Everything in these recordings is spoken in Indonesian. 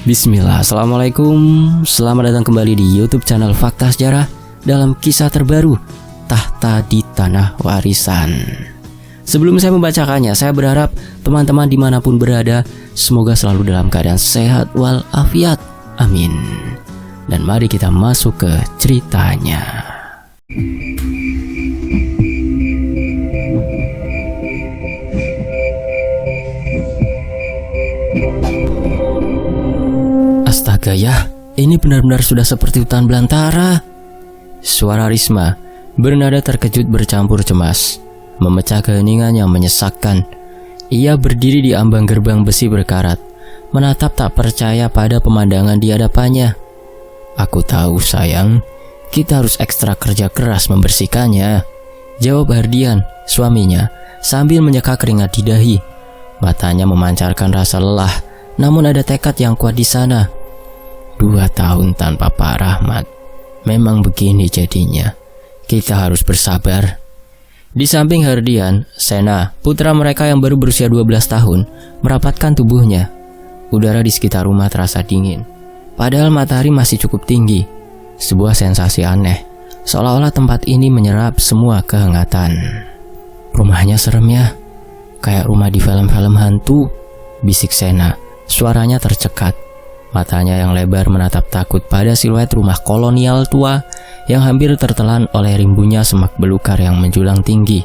Bismillah, Assalamualaikum. Selamat datang kembali di YouTube channel Fakta Sejarah dalam kisah terbaru Tahta di Tanah Warisan. Sebelum saya membacakannya, saya berharap teman-teman dimanapun berada semoga selalu dalam keadaan sehat walafiat. Amin. Dan mari kita masuk ke ceritanya. Astaga ya, ini benar-benar sudah seperti hutan belantara. Suara Risma bernada terkejut bercampur cemas, memecah keheningan yang menyesakkan. Ia berdiri di ambang gerbang besi berkarat, menatap tak percaya pada pemandangan di hadapannya. Aku tahu sayang, kita harus ekstra kerja keras membersihkannya, jawab Hardian, suaminya, sambil menyeka keringat di dahi. Matanya memancarkan rasa lelah, namun ada tekad yang kuat di sana. 2 tahun tanpa Pak Rahmat, memang begini jadinya. Kita harus bersabar. Di samping Hardian, Sena, putra mereka yang baru berusia 12 tahun, merapatkan tubuhnya. Udara di sekitar rumah terasa dingin, padahal matahari masih cukup tinggi. Sebuah sensasi aneh, seolah-olah tempat ini menyerap semua kehangatan. Rumahnya serem ya, kayak rumah di film-film hantu, bisik Sena. Suaranya tercekat. Matanya yang lebar menatap takut pada siluet rumah kolonial tua yang hampir tertelan oleh rimbunya semak belukar yang menjulang tinggi.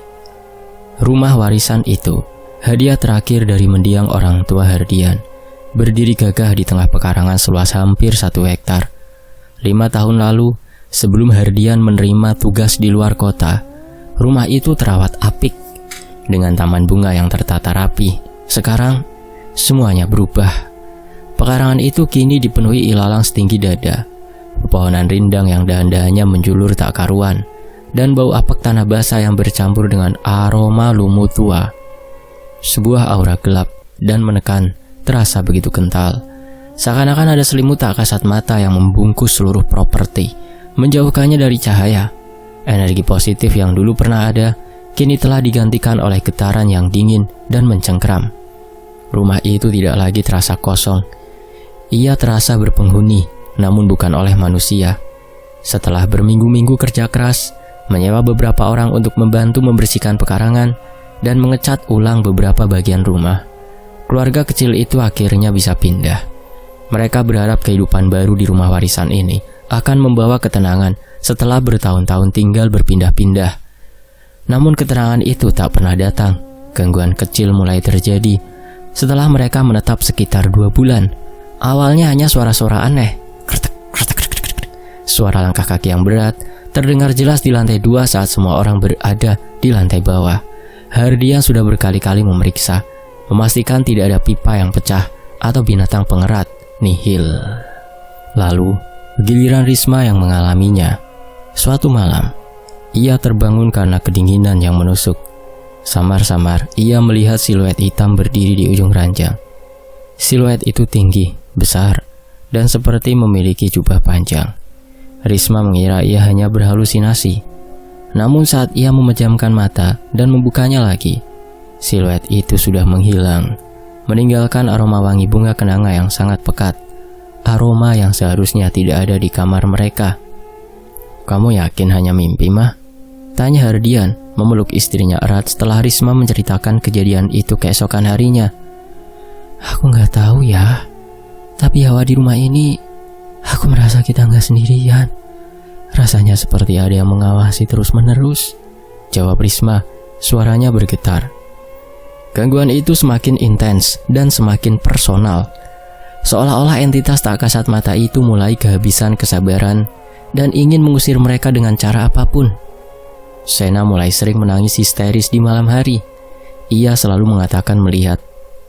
Rumah warisan itu, hadiah terakhir dari mendiang orang tua Hardian, berdiri gagah di tengah pekarangan seluas hampir 1 hektar. 5 tahun lalu, sebelum Hardian menerima tugas di luar kota, rumah itu terawat apik dengan taman bunga yang tertata rapi. Sekarang, semuanya berubah. Pekarangan itu kini dipenuhi ilalang setinggi dada, pepohonan rindang yang dahan-dahannya menjulur tak karuan, dan bau apek tanah basah yang bercampur dengan aroma lumut tua. Sebuah aura gelap dan menekan terasa begitu kental, seakan-akan ada selimut tak kasat mata yang membungkus seluruh properti, menjauhkannya dari cahaya. Energi positif yang dulu pernah ada, kini telah digantikan oleh getaran yang dingin dan mencengkram. Rumah itu tidak lagi terasa kosong. Ia terasa berpenghuni, namun bukan oleh manusia. Setelah berminggu-minggu kerja keras, menyewa beberapa orang untuk membantu membersihkan pekarangan dan mengecat ulang beberapa bagian rumah, keluarga kecil itu akhirnya bisa pindah. Mereka berharap kehidupan baru di rumah warisan ini akan membawa ketenangan setelah bertahun-tahun tinggal berpindah-pindah. Namun ketenangan itu tak pernah datang. Gangguan kecil mulai terjadi setelah mereka menetap sekitar 2 bulan. Awalnya hanya suara-suara aneh, kretek, kretek, kretek, kretek. Suara langkah kaki yang berat terdengar jelas di lantai 2 saat semua orang berada di lantai bawah. Hardian sudah berkali-kali memeriksa, memastikan tidak ada pipa yang pecah atau binatang pengerat, nihil. Lalu, giliran Risma yang mengalaminya. Suatu malam, ia terbangun karena kedinginan yang menusuk. Samar-samar, ia melihat siluet hitam berdiri di ujung ranjang. Siluet itu tinggi, besar, dan seperti memiliki jubah panjang. Risma mengira ia hanya berhalusinasi. Namun saat ia memejamkan mata dan membukanya lagi, siluet itu sudah menghilang, meninggalkan aroma wangi bunga kenanga yang sangat pekat. Aroma yang seharusnya tidak ada di kamar mereka. "Kamu yakin hanya mimpi, Mah?" tanya Hardian, memeluk istrinya erat setelah Risma menceritakan kejadian itu keesokan harinya. "Aku nggak tahu ya, tapi hawa di rumah ini, aku merasa kita nggak sendirian. Rasanya seperti ada yang mengawasi terus-menerus," jawab Risma, suaranya bergetar. Gangguan itu semakin intens dan semakin personal. Seolah-olah entitas tak kasat mata itu mulai kehabisan kesabaran dan ingin mengusir mereka dengan cara apapun. Sena mulai sering menangis histeris di malam hari. Ia selalu mengatakan melihat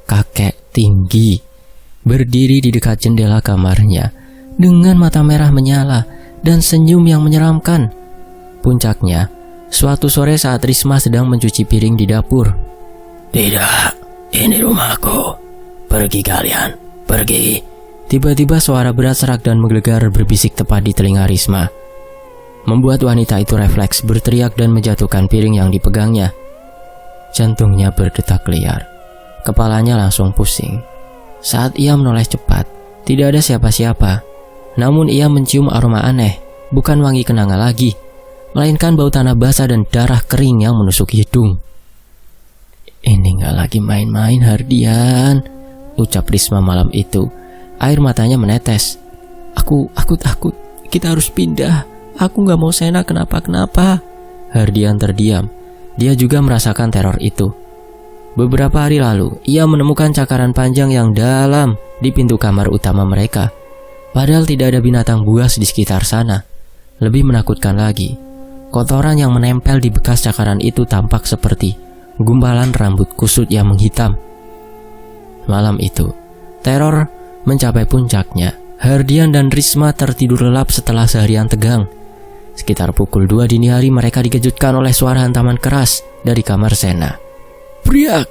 kakek tinggi berdiri di dekat jendela kamarnya dengan mata merah menyala dan senyum yang menyeramkan. Puncaknya, suatu sore saat Risma sedang mencuci piring di dapur. "Tidak, ini rumahku. Pergi kalian, pergi." Tiba-tiba suara berat serak dan menggelegar berbisik tepat di telinga Risma, membuat wanita itu refleks berteriak dan menjatuhkan piring yang dipegangnya. Jantungnya berdetak liar, kepalanya langsung pusing. Saat ia menoleh cepat, Tidak ada siapa-siapa. Namun ia mencium aroma aneh, bukan wangi kenanga lagi, melainkan bau tanah basah dan darah kering yang menusuk hidung. "Ini gak lagi main-main, Hardian," ucap Risma malam itu. Air matanya menetes. Aku takut. Kita harus pindah. Aku gak mau Sena kenapa-kenapa." Hardian terdiam. Dia juga merasakan teror itu. Beberapa hari lalu, ia menemukan cakaran panjang yang dalam di pintu kamar utama mereka. Padahal tidak ada binatang buas di sekitar sana. Lebih menakutkan lagi, kotoran yang menempel di bekas cakaran itu tampak seperti gumpalan rambut kusut yang menghitam. Malam itu, teror mencapai puncaknya. Hardian dan Risma tertidur lelap setelah seharian tegang. Sekitar pukul 2 dini hari mereka dikejutkan oleh suara hantaman keras dari kamar Sena. "Priak!"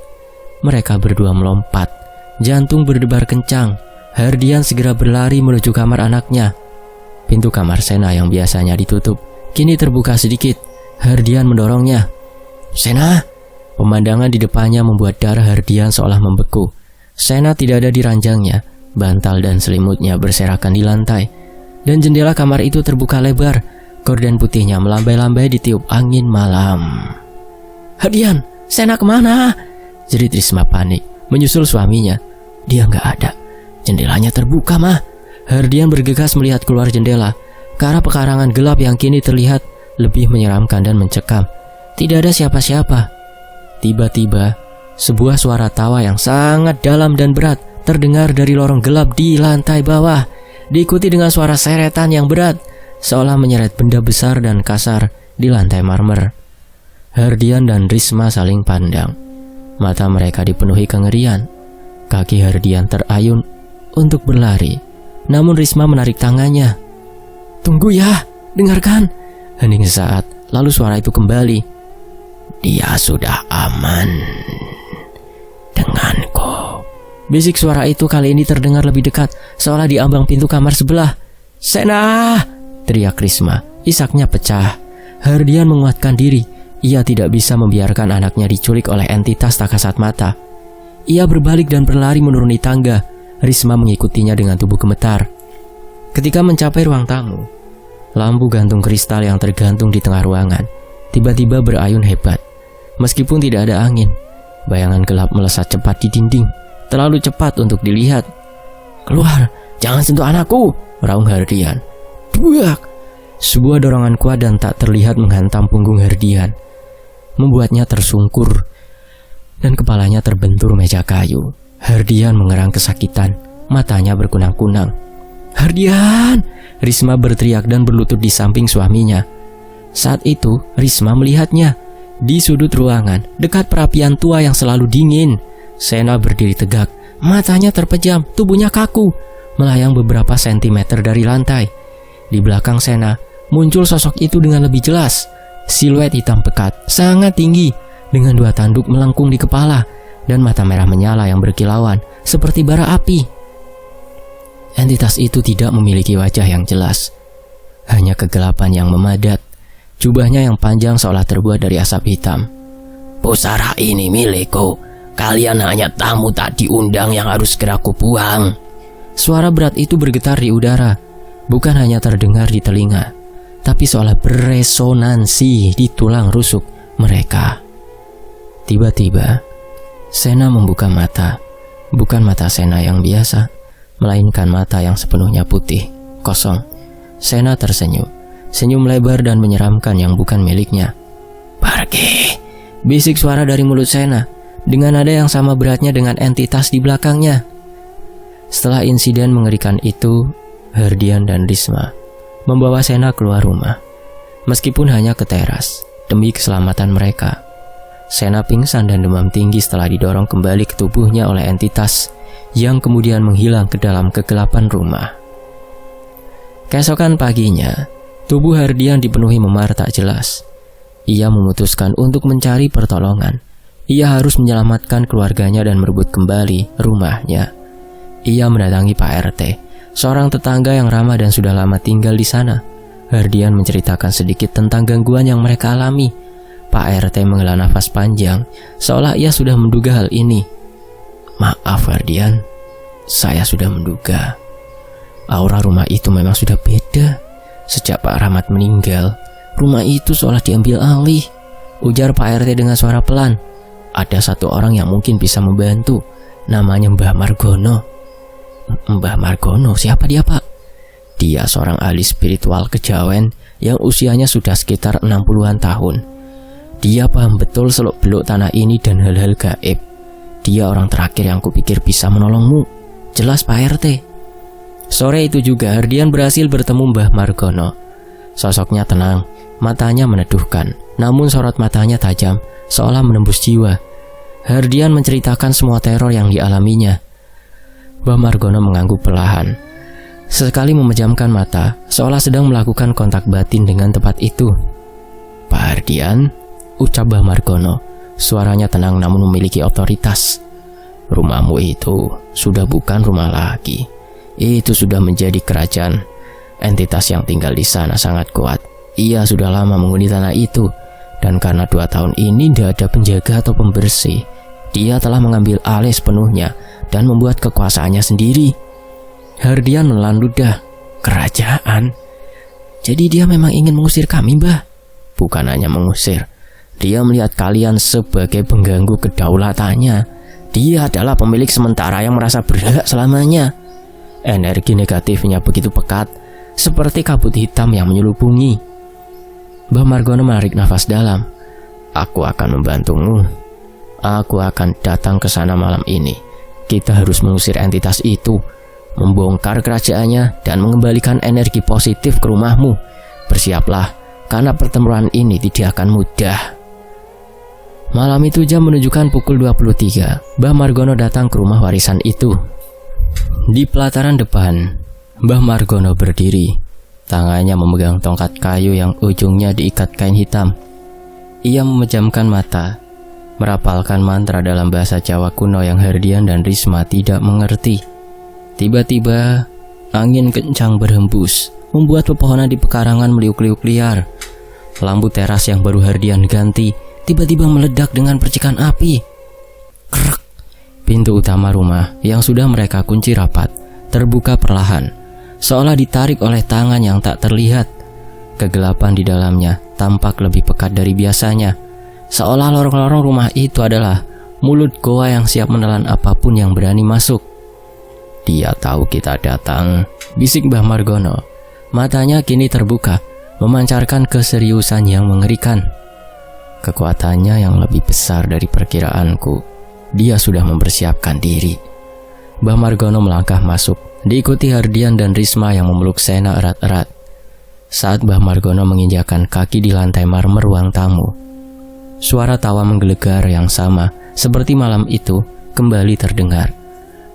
Mereka berdua melompat. Jantung berdebar kencang. Hardian segera berlari menuju kamar anaknya. Pintu kamar Sena yang biasanya ditutup kini terbuka sedikit. Hardian mendorongnya. "Sena!" Pemandangan di depannya membuat darah Hardian seolah membeku. Sena tidak ada di ranjangnya. Bantal dan selimutnya berserakan di lantai. Dan jendela kamar itu terbuka lebar. Gorden putihnya melambai-lambai ditiup angin malam. "Hardian! Sena kemana?" jerit Risma panik, menyusul suaminya. "Dia nggak ada. Jendelanya terbuka, Mah." Hardian bergegas melihat keluar jendela, ke arah pekarangan gelap yang kini terlihat lebih menyeramkan dan mencekam. Tidak ada siapa-siapa. Tiba-tiba, sebuah suara tawa yang sangat dalam dan berat terdengar dari lorong gelap di lantai bawah, diikuti dengan suara seretan yang berat, seolah menyeret benda besar dan kasar di lantai marmer. Hardian dan Risma saling pandang. Mata mereka dipenuhi kengerian. Kaki Hardian terayun untuk berlari, namun Risma menarik tangannya. "Tunggu ya, dengarkan," hening sesaat, lalu suara itu kembali. "Dia sudah aman denganku." Bisik suara itu kali ini terdengar lebih dekat, seolah di ambang pintu kamar sebelah. "Sena!" teriak Risma. Isaknya pecah. Hardian menguatkan diri. Ia tidak bisa membiarkan anaknya diculik oleh entitas tak kasat mata. Ia berbalik dan berlari menuruni tangga. Risma mengikutinya dengan tubuh gemetar. Ketika mencapai ruang tamu, lampu gantung kristal yang tergantung di tengah ruangan tiba-tiba berayun hebat. Meskipun tidak ada angin, bayangan gelap melesat cepat di dinding, terlalu cepat untuk dilihat. "Keluar, jangan sentuh anakku!" raung Hardian. Buak! Sebuah dorongan kuat dan tak terlihat menghantam punggung Hardian, membuatnya tersungkur dan kepalanya terbentur meja kayu. Hardian mengerang kesakitan, matanya berkunang-kunang. "Hardian!" Risma berteriak dan berlutut di samping suaminya. Saat itu Risma melihatnya di sudut ruangan, dekat perapian tua yang selalu dingin. Sena berdiri tegak, matanya terpejam, tubuhnya kaku, melayang beberapa sentimeter dari lantai. Di belakang Sena muncul sosok itu dengan lebih jelas. Siluet hitam pekat, sangat tinggi, dengan 2 tanduk melengkung di kepala dan mata merah menyala yang berkilauan seperti bara api. Entitas itu tidak memiliki wajah yang jelas, hanya kegelapan yang memadat. Jubahnya yang panjang seolah terbuat dari asap hitam. "Pusara ini milikku. Kalian hanya tamu tak diundang yang harus segera kubuang." Suara berat itu bergetar di udara, bukan hanya terdengar di telinga, tapi seolah beresonansi di tulang rusuk mereka. Tiba-tiba, Sena membuka mata. Bukan mata Sena yang biasa, melainkan mata yang sepenuhnya putih, kosong. Sena tersenyum, senyum lebar dan menyeramkan yang bukan miliknya. "Pergi!" bisik suara dari mulut Sena, dengan nada yang sama beratnya dengan entitas di belakangnya. Setelah insiden mengerikan itu, Hardian dan Risma membawa Sena keluar rumah, meskipun hanya ke teras, demi keselamatan mereka. Sena pingsan dan demam tinggi setelah didorong kembali ke tubuhnya oleh entitas yang kemudian menghilang ke dalam kegelapan rumah. Keesokan paginya, tubuh Hardian dipenuhi memar tak jelas. Ia memutuskan untuk mencari pertolongan. Ia harus menyelamatkan keluarganya dan merebut kembali rumahnya. Ia mendatangi Pak RT, seorang tetangga yang ramah dan sudah lama tinggal di sana. Hardian menceritakan sedikit tentang gangguan yang mereka alami. Pak RT menghela nafas panjang, seolah ia sudah menduga hal ini. "Maaf Hardian, saya sudah menduga," Aura rumah itu memang sudah beda. Sejak Pak Rahmat meninggal, rumah itu seolah diambil alih, ujar Pak RT dengan suara pelan. Ada satu orang yang mungkin bisa membantu, namanya Mbah Margono. Mbah Margono, siapa dia Pak? Dia seorang ahli spiritual kejawen yang usianya sudah sekitar 60-an tahun. Dia paham betul seluk-beluk tanah ini dan hal-hal gaib. Dia orang terakhir yang kupikir bisa menolongmu. Jelas Pak RT. Sore itu juga Hardian berhasil bertemu Mbah Margono. Sosoknya tenang, matanya meneduhkan, namun sorot matanya tajam, seolah menembus jiwa. Hardian menceritakan semua teror yang dialaminya. Mbah Margono mengangguk perlahan. Sesekali memejamkan mata, seolah sedang melakukan kontak batin dengan tempat itu. Pak Hardian, ucap Mbah Margono. Suaranya tenang namun memiliki otoritas. Rumahmu itu sudah bukan rumah lagi. Itu sudah menjadi kerajaan. Entitas yang tinggal di sana sangat kuat. Ia sudah lama menghuni tanah itu. Dan karena 2 tahun ini tidak ada penjaga atau pembersih, dia telah mengambil alih sepenuhnya dan membuat kekuasaannya sendiri. Hardian menelan ludah. Kerajaan? Jadi dia memang ingin mengusir kami, Mbah? Bukan hanya mengusir. Dia melihat kalian sebagai pengganggu kedaulatannya. Dia adalah pemilik sementara yang merasa berhak selamanya. Energi negatifnya begitu pekat, seperti kabut hitam yang menyelubungi. Mbah Margono menarik nafas dalam. Aku akan membantumu. Aku akan datang ke sana malam ini. Kita harus mengusir entitas itu, membongkar kerajaannya, dan mengembalikan energi positif ke rumahmu. Bersiaplah, karena pertempuran ini tidak akan mudah. Malam itu jam menunjukkan pukul 23. Mbah Margono datang ke rumah warisan itu. Di pelataran depan, Mbah Margono berdiri. Tangannya memegang tongkat kayu yang ujungnya diikat kain hitam. Ia memejamkan mata, merapalkan mantra dalam bahasa Jawa kuno yang Hardian dan Risma tidak mengerti. Tiba-tiba, angin kencang berhembus, membuat pepohonan di pekarangan meliuk-liuk liar. Lampu teras yang baru Hardian ganti tiba-tiba meledak dengan percikan api. Krek. Pintu utama rumah yang sudah mereka kunci rapat terbuka perlahan, seolah ditarik oleh tangan yang tak terlihat. Kegelapan di dalamnya tampak lebih pekat dari biasanya, seolah lorong-lorong rumah itu adalah mulut goa yang siap menelan apapun yang berani masuk. Dia tahu kita datang, bisik Mbah Margono. Matanya kini terbuka, memancarkan keseriusan yang mengerikan. Kekuatannya yang lebih besar dari perkiraanku. Dia sudah mempersiapkan diri. Mbah Margono melangkah masuk, diikuti Hardian dan Risma yang memeluk Sena erat-erat. Saat Mbah Margono menginjakkan kaki di lantai marmer ruang tamu, suara tawa menggelegar yang sama seperti malam itu kembali terdengar,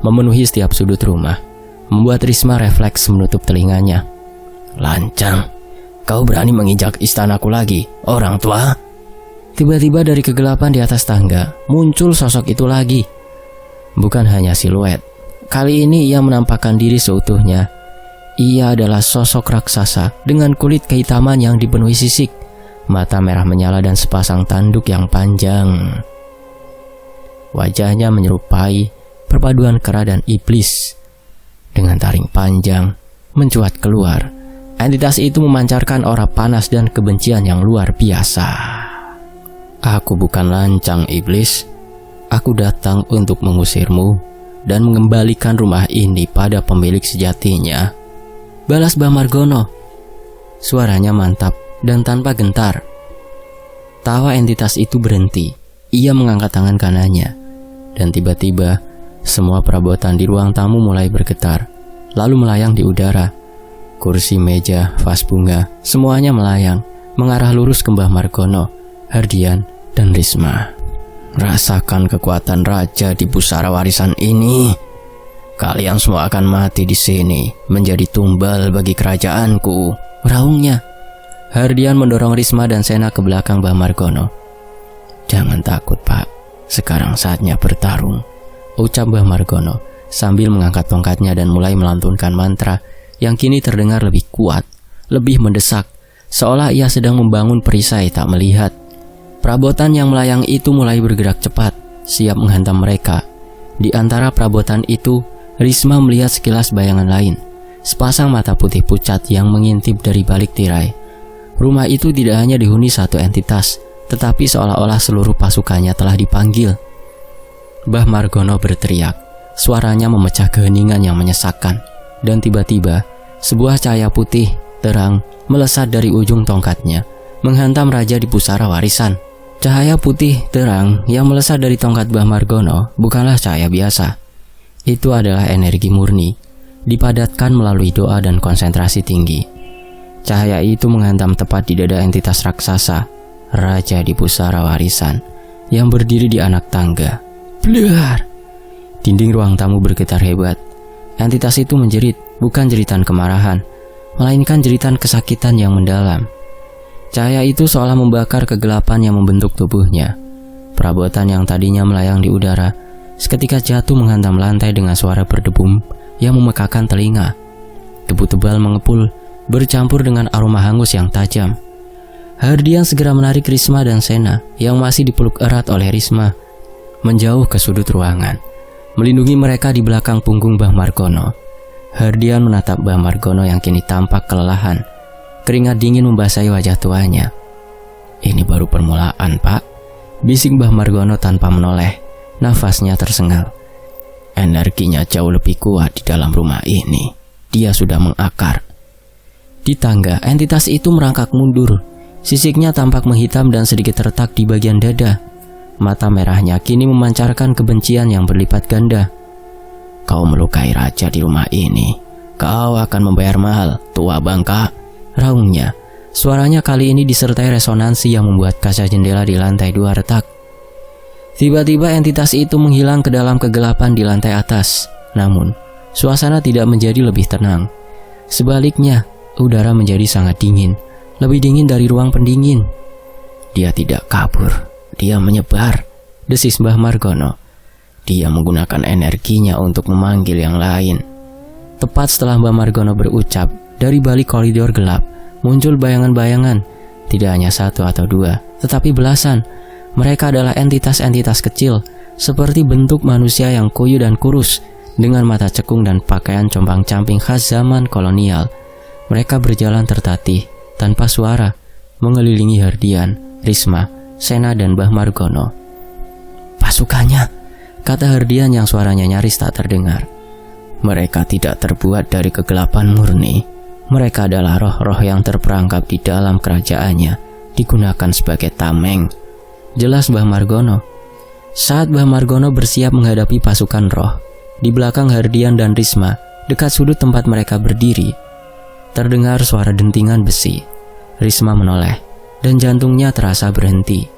memenuhi setiap sudut rumah, membuat Risma refleks menutup telinganya. Lancang, kau berani menginjak istanaku lagi, orang tua? Tiba-tiba dari kegelapan di atas tangga, muncul sosok itu lagi. Bukan hanya siluet, kali ini ia menampakkan diri seutuhnya. Ia adalah sosok raksasa dengan kulit kehitaman yang dipenuhi sisik, mata merah menyala dan sepasang tanduk yang panjang. Wajahnya menyerupai perpaduan kera dan iblis. Dengan taring panjang mencuat keluar, entitas itu memancarkan aura panas dan kebencian yang luar biasa. Aku bukan lancang, iblis. Aku datang untuk mengusirmu dan mengembalikan rumah ini pada pemilik sejatinya, balas Mbah Margono. Suaranya mantap dan tanpa gentar. Tawa entitas itu berhenti. Ia mengangkat tangan kanannya, dan tiba-tiba semua perabotan di ruang tamu mulai bergetar, lalu melayang di udara. Kursi, meja, vas bunga, semuanya melayang, mengarah lurus ke Mbah Margono, Hardian, dan Risma. Rasakan kekuatan raja di pusara warisan ini. Kalian semua akan mati di sini, menjadi tumbal bagi kerajaanku, raungnya. Hardian mendorong Risma dan Sena ke belakang Mbah Margono. Jangan takut, Pak. Sekarang saatnya bertarung, ucap Mbah Margono sambil mengangkat tongkatnya dan mulai melantunkan mantra yang kini terdengar lebih kuat, lebih mendesak, seolah ia sedang membangun perisai tak melihat. Perabotan yang melayang itu mulai bergerak cepat, siap menghantam mereka. Di antara perabotan itu, Risma melihat sekilas bayangan lain, sepasang mata putih pucat yang mengintip dari balik tirai. Rumah itu tidak hanya dihuni satu entitas, tetapi seolah-olah seluruh pasukannya telah dipanggil. Mbah Margono berteriak, suaranya memecah keheningan yang menyesakkan. Dan tiba-tiba, sebuah cahaya putih terang melesat dari ujung tongkatnya, menghantam raja di pusara warisan. Cahaya putih terang yang melesat dari tongkat Mbah Margono bukanlah cahaya biasa. Itu adalah energi murni, dipadatkan melalui doa dan konsentrasi tinggi. Cahaya itu menghantam tepat di dada entitas raksasa, raja di pusara warisan, yang berdiri di anak tangga. Blar! Dinding ruang tamu bergetar hebat. Entitas itu menjerit, bukan jeritan kemarahan, melainkan jeritan kesakitan yang mendalam. Cahaya itu seolah membakar kegelapan yang membentuk tubuhnya. Perabotan yang tadinya melayang di udara, seketika jatuh menghantam lantai dengan suara berdebum yang memekakan telinga. Debu tebal mengepul, bercampur dengan aroma hangus yang tajam. Hardian segera menarik Risma dan Sena yang masih dipeluk erat oleh Risma menjauh ke sudut ruangan, melindungi mereka di belakang punggung Mbah Margono. Hardian menatap Mbah Margono yang kini tampak kelelahan. Keringat dingin membasahi wajah tuanya. Ini baru permulaan, Pak, bisik Mbah Margono tanpa menoleh. Nafasnya tersengal. Energinya jauh lebih kuat di dalam rumah ini. Dia sudah mengakar. Di tangga, entitas itu merangkak mundur. Sisiknya tampak menghitam dan sedikit retak di bagian dada. Mata merahnya kini memancarkan kebencian yang berlipat ganda. Kau melukai raja di rumah ini. Kau akan membayar mahal, tua bangka, raungnya. Suaranya kali ini disertai resonansi yang membuat kaca jendela di lantai 2 retak. Tiba-tiba entitas itu menghilang ke dalam kegelapan di lantai atas. Namun, suasana tidak menjadi lebih tenang. Sebaliknya, udara menjadi sangat dingin, lebih dingin dari ruang pendingin. Dia tidak kabur, dia menyebar, desis Mbah Margono. Dia menggunakan energinya untuk memanggil yang lain. Tepat setelah Mbah Margono berucap, dari balik koridor gelap muncul bayangan-bayangan. Tidak hanya satu atau dua, tetapi belasan. Mereka adalah entitas-entitas kecil, seperti bentuk manusia yang koyo dan kurus, dengan mata cekung dan pakaian compang-camping khas zaman kolonial. Mereka berjalan tertatih, tanpa suara, mengelilingi Hardian, Risma, Sena, dan Mbah Margono. Pasukannya, kata Hardian yang suaranya nyaris tak terdengar. Mereka tidak terbuat dari kegelapan murni. Mereka adalah roh-roh yang terperangkap di dalam kerajaannya, digunakan sebagai tameng. Jelas Mbah Margono. Saat Mbah Margono bersiap menghadapi pasukan roh, di belakang Hardian dan Risma, dekat sudut tempat mereka berdiri, terdengar suara dentingan besi. Risma menoleh, dan jantungnya terasa berhenti.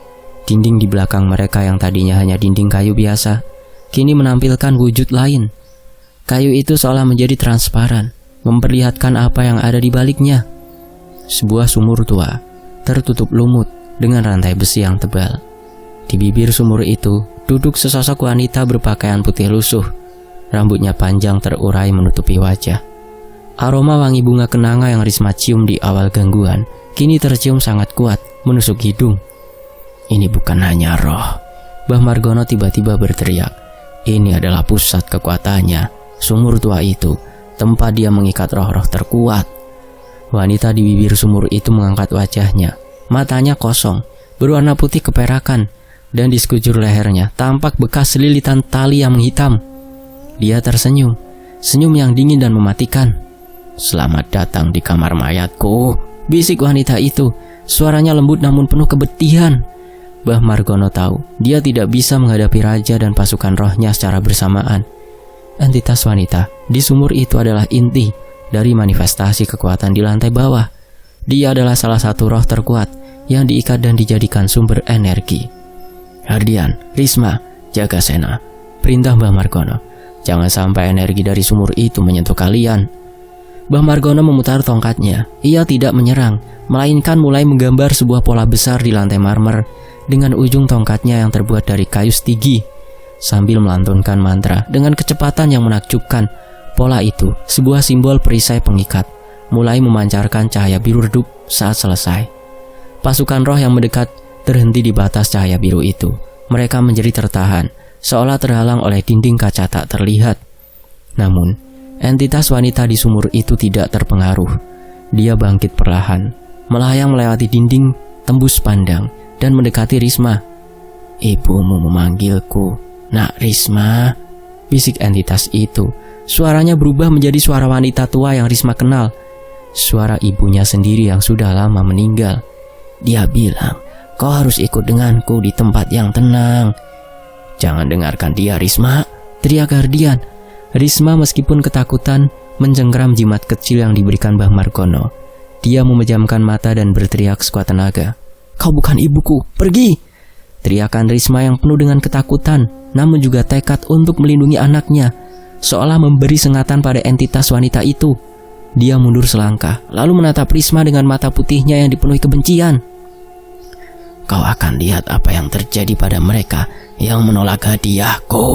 Dinding di belakang mereka yang tadinya hanya dinding kayu biasa, kini menampilkan wujud lain. Kayu itu seolah menjadi transparan, memperlihatkan apa yang ada di baliknya. Sebuah sumur tua, tertutup lumut dengan rantai besi yang tebal. Di bibir sumur itu, duduk sesosok wanita berpakaian putih lusuh. Rambutnya panjang terurai menutupi wajah. Aroma wangi bunga kenanga yang Risma cium di awal gangguan, kini tercium sangat kuat, menusuk hidung. Ini bukan hanya roh. Mbah Margono tiba-tiba berteriak. Ini adalah pusat kekuatannya, sumur tua itu, tempat dia mengikat roh-roh terkuat. Wanita di bibir sumur itu mengangkat wajahnya. Matanya kosong, berwarna putih keperakan, dan di sekujur lehernya tampak bekas selilitan tali yang menghitam. Dia tersenyum, senyum yang dingin dan mematikan. Selamat datang di kamar mayatku, bisik wanita itu. Suaranya lembut namun penuh kebetihan. Mbah Margono tahu dia tidak bisa menghadapi raja dan pasukan rohnya secara bersamaan. Entitas wanita di sumur itu adalah inti dari manifestasi kekuatan di lantai bawah. Dia adalah salah satu roh terkuat yang diikat dan dijadikan sumber energi. Hardian, Risma, jaga Sena, perintah Mbah Margono. Jangan sampai energi dari sumur itu menyentuh kalian. Mbah Margono memutar tongkatnya. Ia tidak menyerang, melainkan mulai menggambar sebuah pola besar di lantai marmer dengan ujung tongkatnya yang terbuat dari kayu stigi. Sambil melantunkan mantra dengan kecepatan yang menakjubkan, pola itu, sebuah simbol perisai pengikat, mulai memancarkan cahaya biru redup saat selesai. Pasukan roh yang mendekat terhenti di batas cahaya biru itu. Mereka menjadi tertahan, seolah terhalang oleh dinding kaca tak terlihat. Namun, entitas wanita di sumur itu tidak terpengaruh. Dia bangkit perlahan, melayang melewati dinding, tembus pandang, dan mendekati Risma. "Ibumu memanggilku, Nak Risma," bisik entitas itu. Suaranya berubah menjadi suara wanita tua yang Risma kenal. Suara ibunya sendiri yang sudah lama meninggal. "Dia bilang, kau harus ikut denganku di tempat yang tenang." "Jangan dengarkan dia, Risma," teriak Hardian. Risma meskipun ketakutan mencengkeram jimat kecil yang diberikan Mbah Margono. Dia memejamkan mata dan berteriak sekuat tenaga. "Kau bukan ibuku, pergi!" Teriakan Risma yang penuh dengan ketakutan, namun juga tekad untuk melindungi anaknya, seolah memberi sengatan pada entitas wanita itu. Dia mundur selangkah, lalu menatap Risma dengan mata putihnya yang dipenuhi kebencian. "Kau akan lihat apa yang terjadi pada mereka yang menolak hadiahku."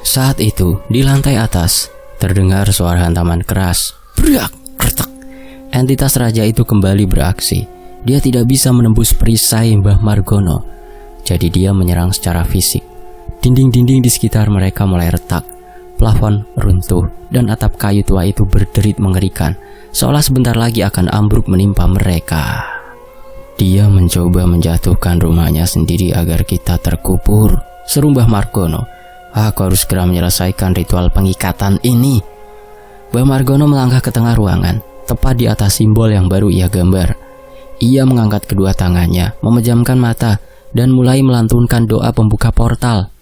Saat itu, di lantai atas, terdengar suara hantaman keras. Brak, kretek. Entitas raja itu kembali beraksi. Dia tidak bisa menembus perisai Mbah Margono, jadi dia menyerang secara fisik. Dinding-dinding di sekitar mereka mulai retak, plafon runtuh, dan atap kayu tua itu berderit mengerikan, seolah sebentar lagi akan ambruk menimpa mereka. "Dia mencoba menjatuhkan rumahnya sendiri agar kita terkubur," seru Mbah Margono. "Aku harus segera menyelesaikan ritual pengikatan ini." Mbah Margono melangkah ke tengah ruangan, tepat di atas simbol yang baru ia gambar. Ia mengangkat kedua tangannya, memejamkan mata, dan mulai melantunkan doa pembuka portal.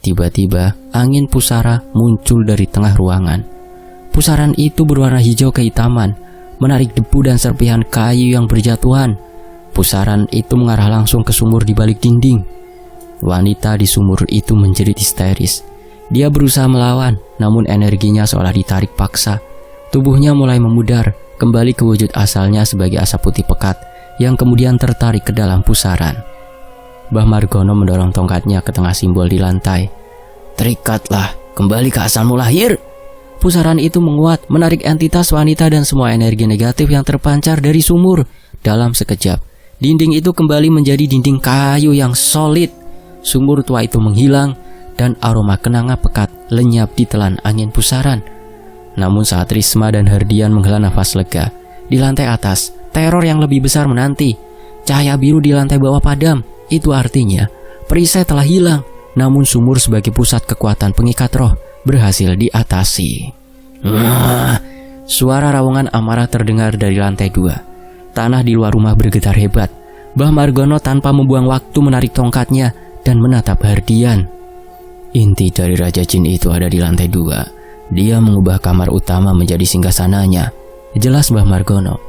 Tiba-tiba, angin pusara muncul dari tengah ruangan. Pusaran itu berwarna hijau kehitaman, menarik debu dan serpihan kayu yang berjatuhan. Pusaran itu mengarah langsung ke sumur di balik dinding. Wanita di sumur itu menjerit histeris. Dia berusaha melawan, namun energinya seolah ditarik paksa. Tubuhnya mulai memudar, kembali ke wujud asalnya sebagai asap putih pekat yang kemudian tertarik ke dalam pusaran. Mbah Margono mendorong tongkatnya ke tengah simbol di lantai. "Terikatlah, kembali ke asalmu lahir." Pusaran itu menguat, menarik entitas wanita dan semua energi negatif yang terpancar dari sumur. Dalam sekejap, dinding itu kembali menjadi dinding kayu yang solid. Sumur tua itu menghilang, dan aroma kenanga pekat lenyap di telan angin pusaran. Namun saat Risma dan Hardian menghela nafas lega, di lantai atas, teror yang lebih besar menanti. Cahaya biru di lantai bawah padam. Itu artinya, perisai telah hilang, namun sumur sebagai pusat kekuatan pengikat roh berhasil diatasi. Suara raungan amarah terdengar dari lantai 2. Tanah di luar rumah bergetar hebat. Mbah Margono tanpa membuang waktu menarik tongkatnya dan menatap Hardian. "Inti dari Raja Jin itu ada di lantai 2. Dia mengubah kamar utama menjadi singgasananya," jelas Mbah Margono.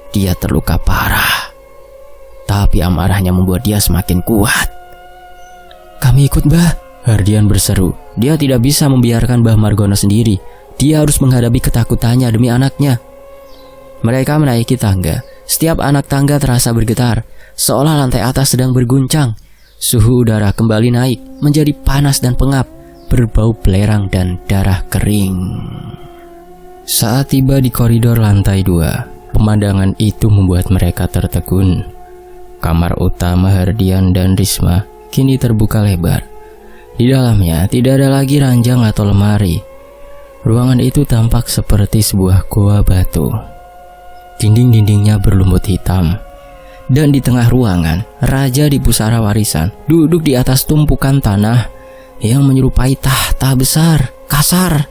"Dia terluka parah, tapi amarahnya membuat dia semakin kuat." "Kami ikut, Mbah," Hardian berseru. Dia tidak bisa membiarkan Mbah Margono sendiri. Dia harus menghadapi ketakutannya demi anaknya. Mereka menaiki tangga. Setiap anak tangga terasa bergetar, seolah lantai atas sedang berguncang. Suhu udara kembali naik, menjadi panas dan pengap, berbau belerang dan darah kering. Saat tiba di koridor lantai 2, pemandangan itu membuat mereka tertegun. Kamar utama Hardian dan Risma kini terbuka lebar. Di dalamnya tidak ada lagi ranjang atau lemari. Ruangan itu tampak seperti sebuah goa batu. Dinding-dindingnya berlumut hitam. Dan di tengah ruangan, raja di pusara warisan duduk di atas tumpukan tanah yang menyerupai tahta besar, kasar.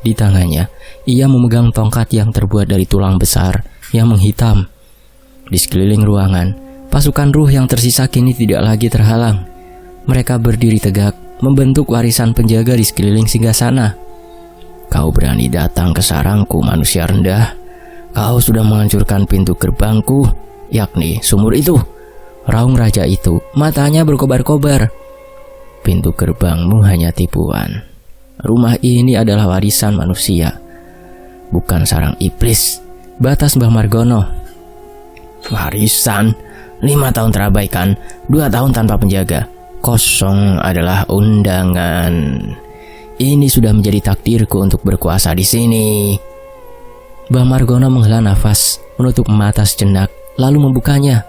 Di tangannya, ia memegang tongkat yang terbuat dari tulang besar yang menghitam. Di sekeliling ruangan, pasukan ruh yang tersisa kini tidak lagi terhalang. Mereka berdiri tegak, membentuk warisan penjaga di sekeliling singgasana. "Kau berani datang ke sarangku, manusia rendah. Kau sudah menghancurkan pintu gerbangku, yakni sumur itu," raung raja itu, matanya berkobar-kobar. "Pintu gerbangmu hanya tipuan. Rumah ini adalah warisan manusia, bukan sarang iblis," batas Mbah Margono. "Warisan? 5 tahun terabaikan, 2 tahun tanpa penjaga. Kosong adalah undangan. Ini sudah menjadi takdirku untuk berkuasa di sini." Mbah Margono menghela nafas, menutup mata sejenak, lalu membukanya.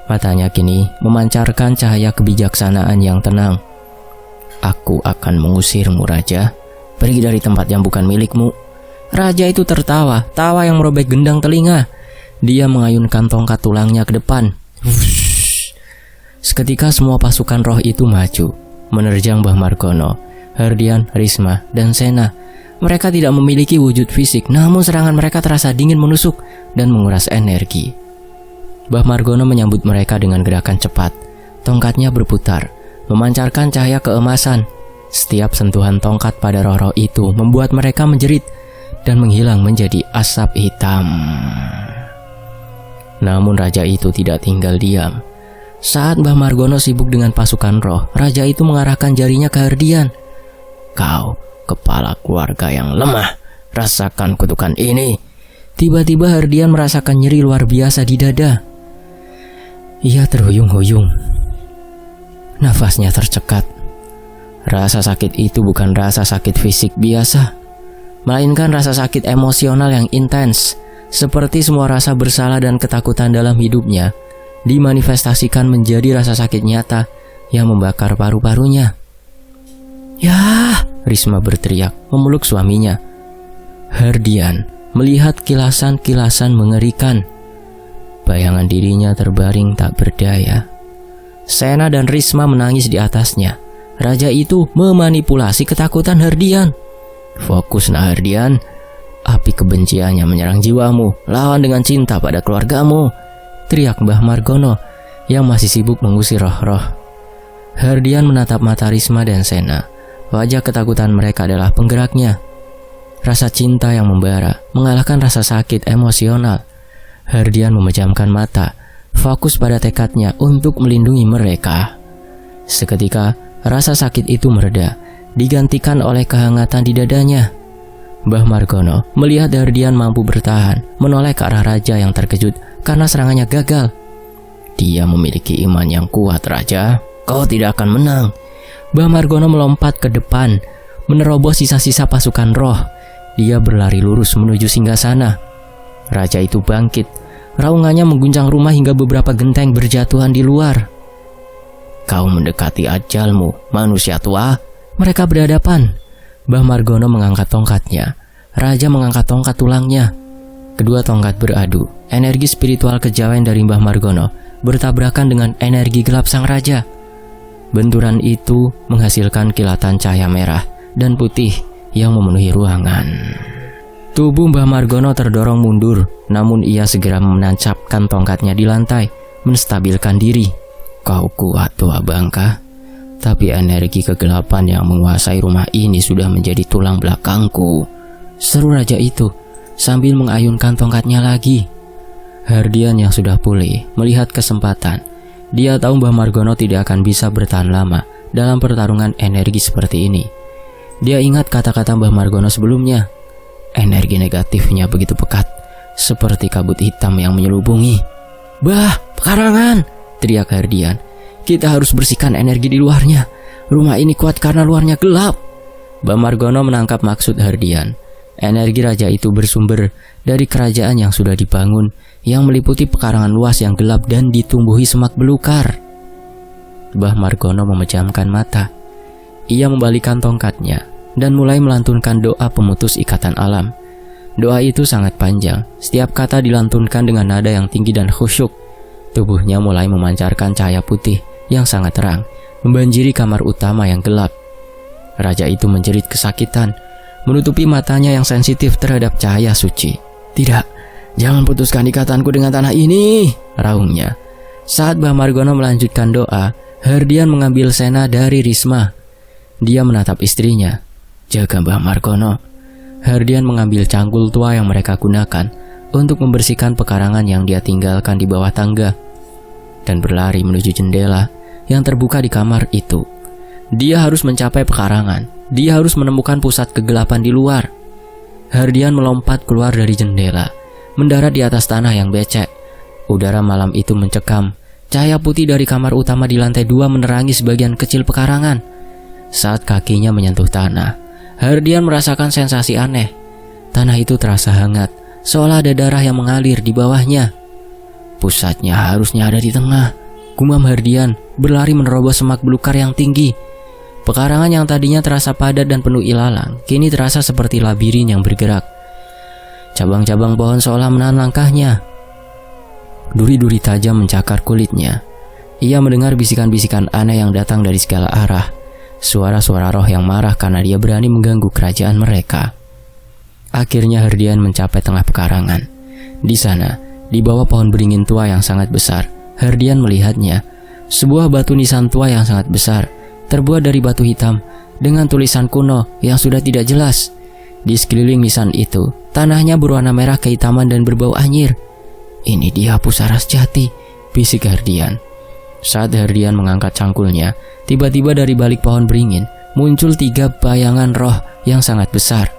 Matanya kini memancarkan cahaya kebijaksanaan yang tenang. "Aku akan mengusirmu, Raja. pergi dari tempat yang bukan milikmu." Raja itu tertawa, tawa yang merobek gendang telinga. Dia mengayunkan tongkat tulangnya ke depan. Seketika semua pasukan roh itu maju, menerjang Mbah Margono, Herdian, Risma, dan Sena. Mereka tidak memiliki wujud fisik, namun serangan mereka terasa dingin menusuk dan menguras energi. Mbah Margono menyambut mereka dengan gerakan cepat. Tongkatnya berputar, memancarkan cahaya keemasan. Setiap sentuhan tongkat pada roh-roh itu membuat mereka menjerit dan menghilang menjadi asap hitam. Namun raja itu tidak tinggal diam. Saat Mbah Margono sibuk dengan pasukan roh, raja itu mengarahkan jarinya ke Herdian. "Kau kepala keluarga yang lemah, rasakan kutukan ini." Tiba-tiba Herdian merasakan nyeri luar biasa di dada. Ia terhuyung-huyung. Nafasnya tercekat. Rasa sakit itu bukan rasa sakit fisik biasa, melainkan rasa sakit emosional yang intens. Seperti semua rasa bersalah dan ketakutan dalam hidupnya dimanifestasikan menjadi rasa sakit nyata yang membakar paru-parunya. "Yah!" Risma berteriak memeluk suaminya. Herdian melihat kilasan-kilasan mengerikan. Bayangan dirinya terbaring tak berdaya. Sena dan Risma menangis di atasnya. Raja itu memanipulasi ketakutan Herdian. "Fokus nah Herdian, api kebenciannya menyerang jiwamu, lawan dengan cinta pada keluargamu," teriak Mbah Margono yang masih sibuk mengusir roh-roh. Herdian menatap mata Risma dan Sena. Wajah ketakutan mereka adalah penggeraknya. Rasa cinta yang membara mengalahkan rasa sakit emosional. Herdian memejamkan mata, fokus pada tekadnya untuk melindungi mereka. Seketika, rasa sakit itu mereda, digantikan oleh kehangatan di dadanya. Mbah Margono melihat Herdian mampu bertahan, menoleh ke arah raja yang terkejut karena serangannya gagal. "Dia memiliki iman yang kuat, Raja. Kau tidak akan menang." Mbah Margono melompat ke depan, menerobos sisa-sisa pasukan roh. Dia berlari lurus menuju singgasana. Raja itu bangkit, raungannya mengguncang rumah hingga beberapa genteng berjatuhan di luar. "Kau mendekati ajalmu, manusia tua." Mereka berhadapan. Mbah Margono mengangkat tongkatnya. Raja mengangkat tongkat tulangnya. Kedua tongkat beradu. Energi spiritual kejawen dari Mbah Margono bertabrakan dengan energi gelap sang raja. Benturan itu menghasilkan kilatan cahaya merah dan putih yang memenuhi ruangan. Tubuh Mbah Margono terdorong mundur, namun ia segera menancapkan tongkatnya di lantai, menstabilkan diri. "Kau kuat, Tua Bangka, tapi energi kegelapan yang menguasai rumah ini sudah menjadi tulang belakangku," seru raja itu sambil mengayunkan tongkatnya lagi. Herdian yang sudah pulih melihat kesempatan. Dia tahu Mbah Margono tidak akan bisa bertahan lama dalam pertarungan energi seperti ini. Dia ingat kata-kata Mbah Margono sebelumnya. Energi negatifnya begitu pekat, seperti kabut hitam yang menyelubungi. "Bah, pekarangan!" teriak Herdian. "Kita harus bersihkan energi di luarnya. Rumah ini kuat karena luarnya gelap." Mbah Margono menangkap maksud Herdian. Energi raja itu bersumber dari kerajaan yang sudah dibangun, yang meliputi pekarangan luas yang gelap dan ditumbuhi semak belukar. Mbah Margono memejamkan mata. Ia membalikan tongkatnya dan mulai melantunkan doa pemutus ikatan alam. Doa itu sangat panjang. Setiap kata dilantunkan dengan nada yang tinggi dan khusyuk. Tubuhnya mulai memancarkan cahaya putih yang sangat terang, membanjiri kamar utama yang gelap. Raja itu menjerit kesakitan, menutupi matanya yang sensitif terhadap cahaya suci. "Tidak, jangan putuskan ikatanku dengan tanah ini," raungnya. Saat Mbah Margono melanjutkan doa, Herdian mengambil Sena dari Risma. Dia menatap istrinya. "Jaga Mbah Margono." Herdian mengambil cangkul tua yang mereka gunakan untuk membersihkan pekarangan yang dia tinggalkan di bawah tangga, dan berlari menuju jendela yang terbuka di kamar itu. Dia harus mencapai pekarangan. Dia harus menemukan pusat kegelapan di luar. Herdian melompat keluar dari jendela, mendarat di atas tanah yang becek. Udara malam itu mencekam. Cahaya putih dari kamar utama di lantai 2 menerangi sebagian kecil pekarangan. Saat kakinya menyentuh tanah, Herdian merasakan sensasi aneh. Tanah itu terasa hangat, seolah ada darah yang mengalir di bawahnya. Pusatnya harusnya ada di tengah, gumam Herdian, berlari menerobos semak belukar yang tinggi. Pekarangan yang tadinya terasa padat dan penuh ilalang, kini terasa seperti labirin yang bergerak. Cabang-cabang pohon seolah menahan langkahnya. Duri-duri tajam mencakar kulitnya. Ia mendengar bisikan-bisikan aneh yang datang dari segala arah. Suara-suara roh yang marah karena dia berani mengganggu kerajaan mereka. Akhirnya Herdian mencapai tengah pekarangan. Di sana, di bawah pohon beringin tua yang sangat besar, Herdian melihatnya. Sebuah batu nisan tua yang sangat besar, terbuat dari batu hitam, dengan tulisan kuno yang sudah tidak jelas. Di sekeliling nisan itu, tanahnya berwarna merah kehitaman dan berbau anyir. "Ini dia pusara sejati," bisik Herdian. Saat Herdian mengangkat cangkulnya, tiba-tiba dari balik pohon beringin muncul 3 bayangan roh yang sangat besar.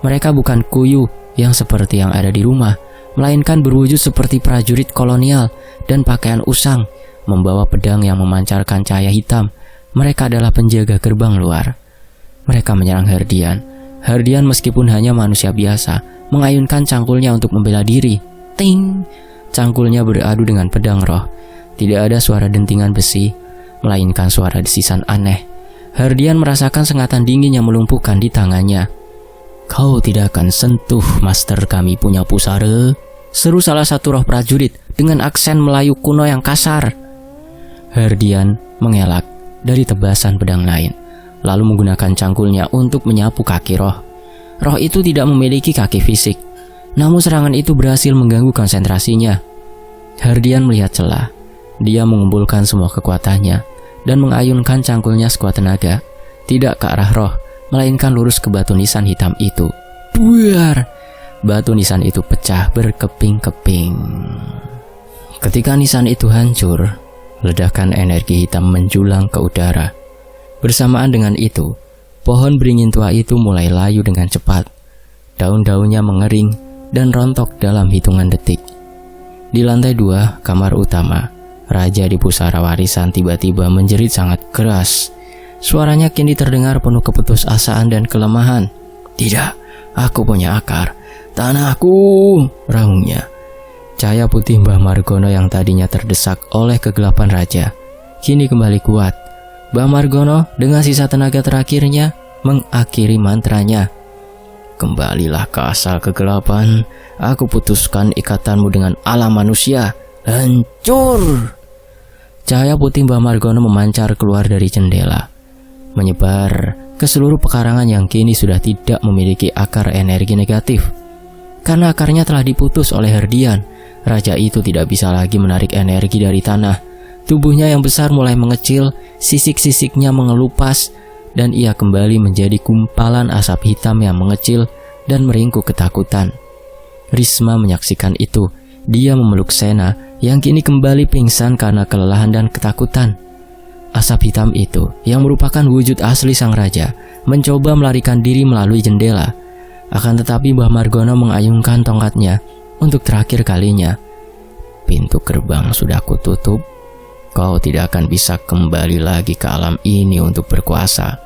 Mereka bukan kuyu yang seperti yang ada di rumah, melainkan berwujud seperti prajurit kolonial dan pakaian usang, membawa pedang yang memancarkan cahaya hitam. Mereka adalah penjaga gerbang luar. Mereka menyerang Herdian. Herdian meskipun hanya manusia biasa, mengayunkan cangkulnya untuk membela diri. Ting! Cangkulnya beradu dengan pedang roh. Tidak ada suara dentingan besi, melainkan suara desisan aneh. Herdian merasakan sengatan dingin yang melumpuhkan di tangannya. "Kau tidak akan sentuh master kami punya pusara," seru salah satu roh prajurit dengan aksen Melayu kuno yang kasar. Herdian mengelak dari tebasan pedang lain, lalu menggunakan cangkulnya untuk menyapu kaki roh. Roh itu tidak memiliki kaki fisik, namun serangan itu berhasil mengganggu konsentrasinya. Herdian melihat celah. Dia mengumpulkan semua kekuatannya dan mengayunkan cangkulnya sekuat tenaga, tidak ke arah roh, melainkan lurus ke batu nisan hitam itu. Buar! Batu nisan itu pecah berkeping-keping. Ketika nisan itu hancur, ledakan energi hitam menjulang ke udara. Bersamaan dengan itu, pohon beringin tua itu mulai layu dengan cepat. Daun-daunnya mengering dan rontok dalam hitungan detik. Di lantai 2, kamar utama, raja di pusara warisan tiba-tiba menjerit sangat keras. Suaranya kini terdengar penuh keputusasaan dan kelemahan. "Tidak, aku punya akar. Tanahku!" raungnya. Cahaya putih Mbah Margono yang tadinya terdesak oleh kegelapan raja, kini kembali kuat. Mbah Margono dengan sisa tenaga terakhirnya mengakhiri mantranya. "Kembalilah ke asal kegelapan. Aku putuskan ikatanmu dengan alam manusia. Hancur!" Cahaya putih Mbah Margono memancar keluar dari jendela, menyebar ke seluruh pekarangan yang kini sudah tidak memiliki akar energi negatif. Karena akarnya telah diputus oleh Herdian, raja itu tidak bisa lagi menarik energi dari tanah. Tubuhnya yang besar mulai mengecil, sisik-sisiknya mengelupas, dan ia kembali menjadi gumpalan asap hitam yang mengecil dan meringkuk ketakutan. Risma menyaksikan itu. Dia memeluk Sena yang kini kembali pingsan karena kelelahan dan ketakutan. Asap hitam itu, yang merupakan wujud asli sang raja, mencoba melarikan diri melalui jendela. Akan tetapi Mbah Margono mengayunkan tongkatnya untuk terakhir kalinya. "Pintu gerbang sudah kututup. Kau tidak akan bisa kembali lagi ke alam ini untuk berkuasa."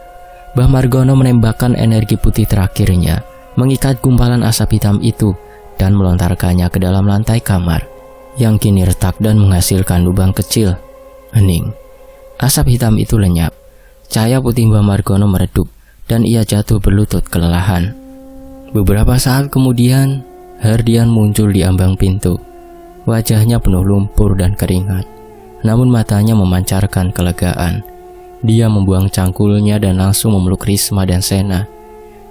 Mbah Margono menembakkan energi putih terakhirnya, mengikat gumpalan asap hitam itu, dan melontarkannya ke dalam lantai kamar, yang kini retak dan menghasilkan lubang kecil. Hening. Asap hitam itu lenyap. Cahaya putih Mbah Margono meredup, dan ia jatuh berlutut kelelahan. Beberapa saat kemudian, Herdian muncul di ambang pintu. Wajahnya penuh lumpur dan keringat, namun matanya memancarkan kelegaan. Dia membuang cangkulnya dan langsung memeluk Risma dan Sena.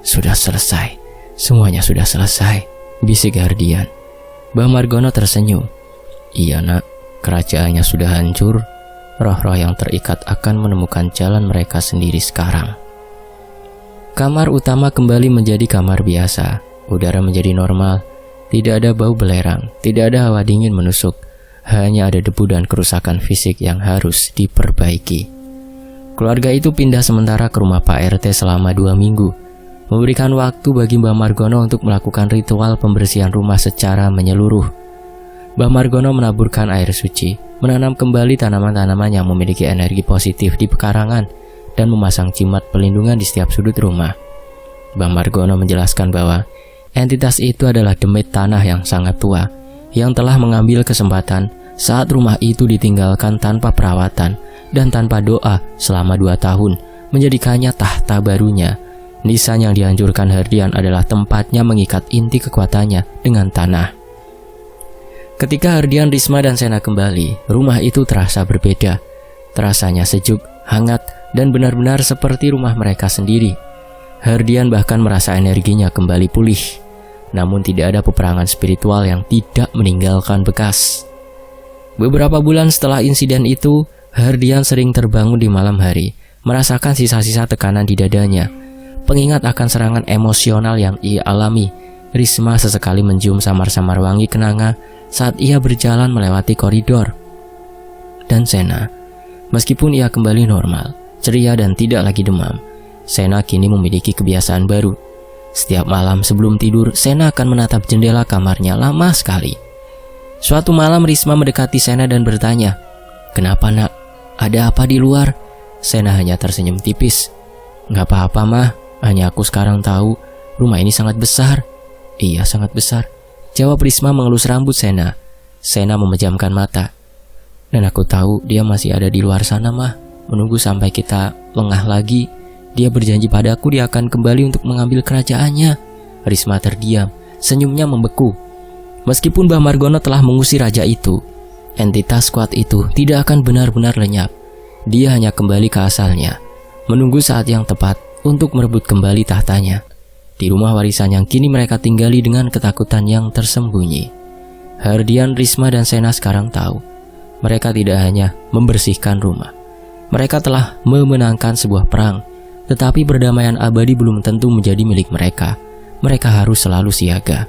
"Sudah selesai, semuanya sudah selesai," bisik Herdian. Mbah Margono tersenyum. "Iya nak, kerajaannya sudah hancur. Roh-roh yang terikat akan menemukan jalan mereka sendiri sekarang." Kamar utama kembali menjadi kamar biasa. Udara menjadi normal. Tidak ada bau belerang, tidak ada hawa dingin menusuk. Hanya ada debu dan kerusakan fisik yang harus diperbaiki. Keluarga itu pindah sementara ke rumah Pak RT selama 2 minggu, memberikan waktu bagi Mbah Margono untuk melakukan ritual pembersihan rumah secara menyeluruh. Mbah Margono menaburkan air suci, menanam kembali tanaman-tanaman yang memiliki energi positif di pekarangan, dan memasang jimat pelindungan di setiap sudut rumah. Mbah Margono menjelaskan bahwa entitas itu adalah demit tanah yang sangat tua, yang telah mengambil kesempatan saat rumah itu ditinggalkan tanpa perawatan dan tanpa doa selama 2 tahun menjadikannya tahta barunya. Nisan yang dianjurkan Herdian adalah tempatnya mengikat inti kekuatannya dengan tanah. Ketika Herdian, Risma, dan Sena kembali, rumah itu terasa berbeda. Terasanya sejuk, hangat, dan benar-benar seperti rumah mereka sendiri. Herdian bahkan merasa energinya kembali pulih. Namun tidak ada peperangan spiritual yang tidak meninggalkan bekas. Beberapa bulan setelah insiden itu, Herdian sering terbangun di malam hari, merasakan sisa-sisa tekanan di dadanya. Pengingat akan serangan emosional yang ia alami, Risma sesekali mencium samar-samar wangi kenanga saat ia berjalan melewati koridor. Dan Sena, meskipun ia kembali normal, ceria dan tidak lagi demam, Sena kini memiliki kebiasaan baru. Setiap malam sebelum tidur, Sena akan menatap jendela kamarnya lama sekali. Suatu malam Risma mendekati Sena dan bertanya, "Kenapa nak? Ada apa di luar?" Sena hanya tersenyum tipis. "Gak apa-apa mah, hanya aku sekarang tahu rumah ini sangat besar." "Iya, sangat besar," jawab Risma mengelus rambut Sena. Sena memejamkan mata. "Dan aku tahu dia masih ada di luar sana mah, menunggu sampai kita lengah lagi. Dia berjanji padaku dia akan kembali untuk mengambil kerajaannya." Risma terdiam, senyumnya membeku. Meskipun Mbah Margono telah mengusir raja itu, entitas kuat itu tidak akan benar-benar lenyap. Dia hanya kembali ke asalnya, menunggu saat yang tepat untuk merebut kembali tahtanya di rumah warisan yang kini mereka tinggali dengan ketakutan yang tersembunyi. Herdian, Risma, dan Sena sekarang tahu, mereka tidak hanya membersihkan rumah, mereka telah memenangkan sebuah perang. Tetapi perdamaian abadi belum tentu menjadi milik mereka. Mereka harus selalu siaga.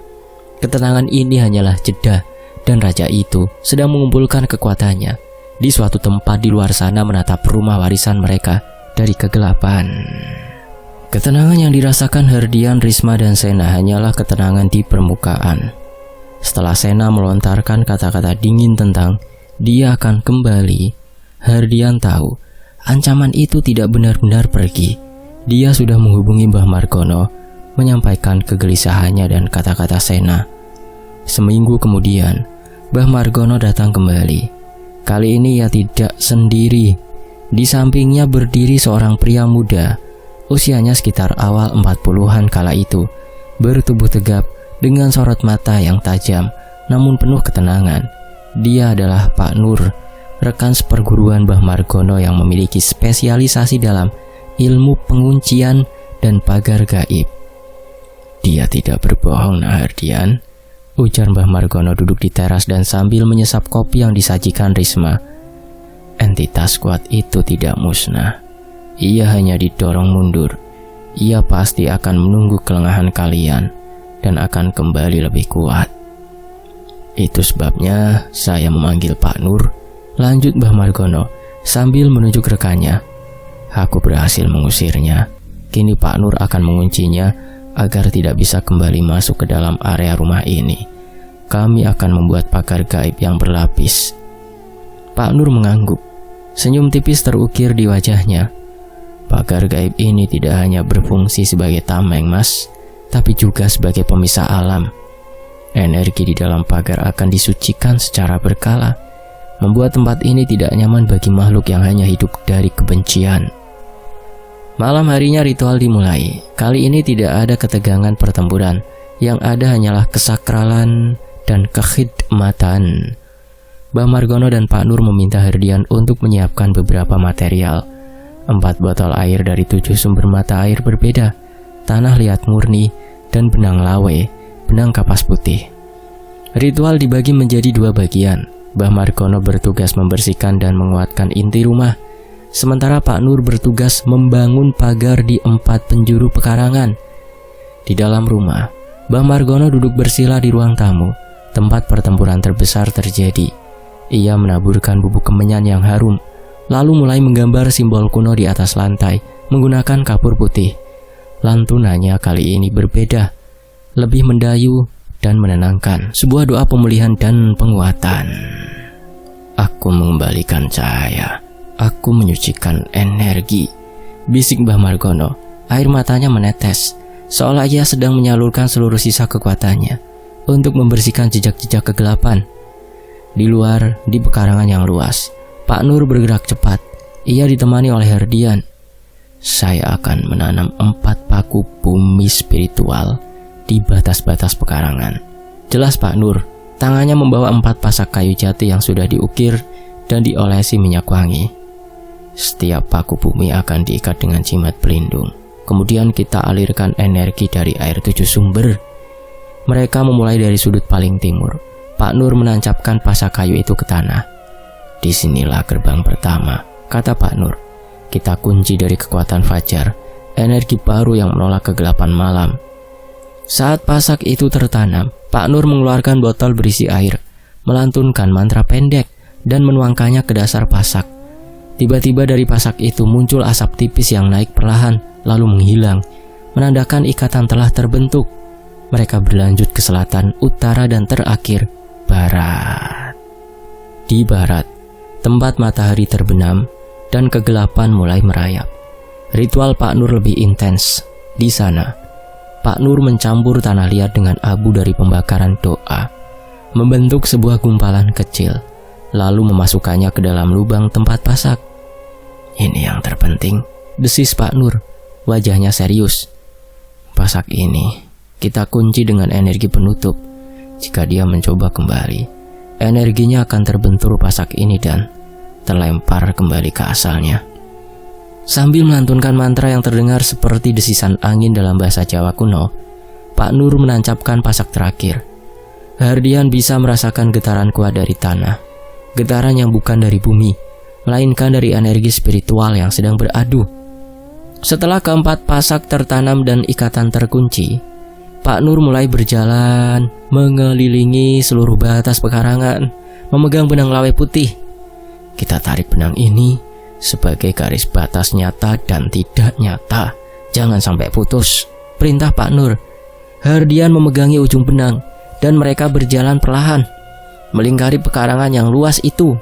Ketenangan ini hanyalah jeda, dan raja itu sedang mengumpulkan kekuatannya di suatu tempat di luar sana menatap rumah warisan mereka dari kegelapan. Ketenangan yang dirasakan Herdian, Risma, dan Sena hanyalah ketenangan di permukaan. Setelah Sena melontarkan kata-kata dingin tentang dia akan kembali, Herdian tahu ancaman itu tidak benar-benar pergi. Dia sudah menghubungi Mbah Margono, menyampaikan kegelisahannya dan kata-kata Sena. Seminggu kemudian, Mbah Margono datang kembali. Kali ini ia tidak sendiri. Di sampingnya berdiri seorang pria muda, usianya sekitar awal 40-an kala itu, bertubuh tegap dengan sorot mata yang tajam namun penuh ketenangan. Dia adalah Pak Nur, rekan seperguruan Mbah Margono yang memiliki spesialisasi dalam ilmu penguncian dan pagar gaib. "Dia tidak berbohong, Nak Herdian," ujar Mbah Margono duduk di teras dan sambil menyesap kopi yang disajikan Risma. "Entitas kuat itu tidak musnah. Ia hanya didorong mundur. Ia pasti akan menunggu kelengahan kalian dan akan kembali lebih kuat. Itu sebabnya saya memanggil Pak Nur," lanjut Mbah Margono sambil menunjuk rekannya. "Aku berhasil mengusirnya. Kini Pak Nur akan menguncinya agar tidak bisa kembali masuk ke dalam area rumah ini. Kami akan membuat pagar gaib yang berlapis." Pak Nur mengangguk. Senyum tipis terukir di wajahnya. "Pagar gaib ini tidak hanya berfungsi sebagai tameng, Mas, tapi juga sebagai pemisah alam. Energi di dalam pagar akan disucikan secara berkala, membuat tempat ini tidak nyaman bagi makhluk yang hanya hidup dari kebencian." Malam harinya ritual dimulai. Kali ini tidak ada ketegangan pertempuran. Yang ada hanyalah kesakralan dan kekhidmatan. Mbah Margono dan Pak Nur meminta Herdian untuk menyiapkan beberapa material. 4 botol air dari 7 sumber mata air berbeda, tanah liat murni, dan benang lawe, benang kapas putih. Ritual dibagi menjadi 2 bagian. Mbah Margono bertugas membersihkan dan menguatkan inti rumah, sementara Pak Nur bertugas membangun pagar di 4 penjuru pekarangan. Di dalam rumah, Mbah Margono duduk bersila di ruang tamu, tempat pertempuran terbesar terjadi. Ia menaburkan bubuk kemenyan yang harum, lalu mulai menggambar simbol kuno di atas lantai menggunakan kapur putih. Lantunannya kali ini berbeda, lebih mendayu dan menenangkan, sebuah doa pemulihan dan penguatan. "Aku mengembalikan cahaya. Aku menyucikan energi," bisik Mbah Margono. Air matanya menetes, seolah ia sedang menyalurkan seluruh sisa kekuatannya untuk membersihkan jejak-jejak kegelapan. Di luar, di pekarangan yang luas, Pak Nur bergerak cepat. Ia ditemani oleh Herdian. saya akan menanam 4 paku bumi spiritual di batas-batas pekarangan. Jelas Pak Nur, tangannya membawa 4 pasak kayu jati yang sudah diukir dan diolesi minyak wangi. Setiap paku bumi akan diikat dengan jimat pelindung. Kemudian kita alirkan energi dari air 7 sumber. Mereka memulai dari sudut paling timur. Pak Nur menancapkan pasak kayu itu ke tanah. Disinilah gerbang pertama, kata Pak Nur. Kita kunci dari kekuatan fajar, energi baru yang menolak kegelapan malam. Saat pasak itu tertanam, Pak Nur mengeluarkan botol berisi air, melantunkan mantra pendek, dan menuangkannya ke dasar pasak. Tiba-tiba dari pasak itu muncul asap tipis yang naik perlahan, lalu menghilang, menandakan ikatan telah terbentuk. Mereka berlanjut ke selatan, utara, dan terakhir, barat. Di barat, tempat matahari terbenam, dan kegelapan mulai merayap. Ritual Pak Nur lebih intens. Di sana, Pak Nur mencampur tanah liat dengan abu dari pembakaran doa, membentuk sebuah gumpalan kecil, lalu memasukkannya ke dalam lubang tempat pasak. Ini yang terpenting, desis Pak Nur, wajahnya serius. Pasak ini kita kunci dengan energi penutup. Jika dia mencoba kembali, energinya akan terbentur pasak ini dan terlempar kembali ke asalnya. Sambil melantunkan mantra yang terdengar seperti desisan angin dalam bahasa Jawa kuno, Pak Nur menancapkan pasak terakhir. Hardian bisa merasakan getaran kuat dari tanah, getaran yang bukan dari bumi, melainkan dari energi spiritual yang sedang beradu. Setelah keempat pasak tertanam dan ikatan terkunci, Pak Nur mulai berjalan mengelilingi seluruh batas pekarangan, memegang benang lawe putih. Kita tarik benang ini sebagai garis batas nyata dan tidak nyata. Jangan sampai putus, perintah Pak Nur. Hardian memegangi ujung benang dan mereka berjalan perlahan, melingkari pekarangan yang luas itu.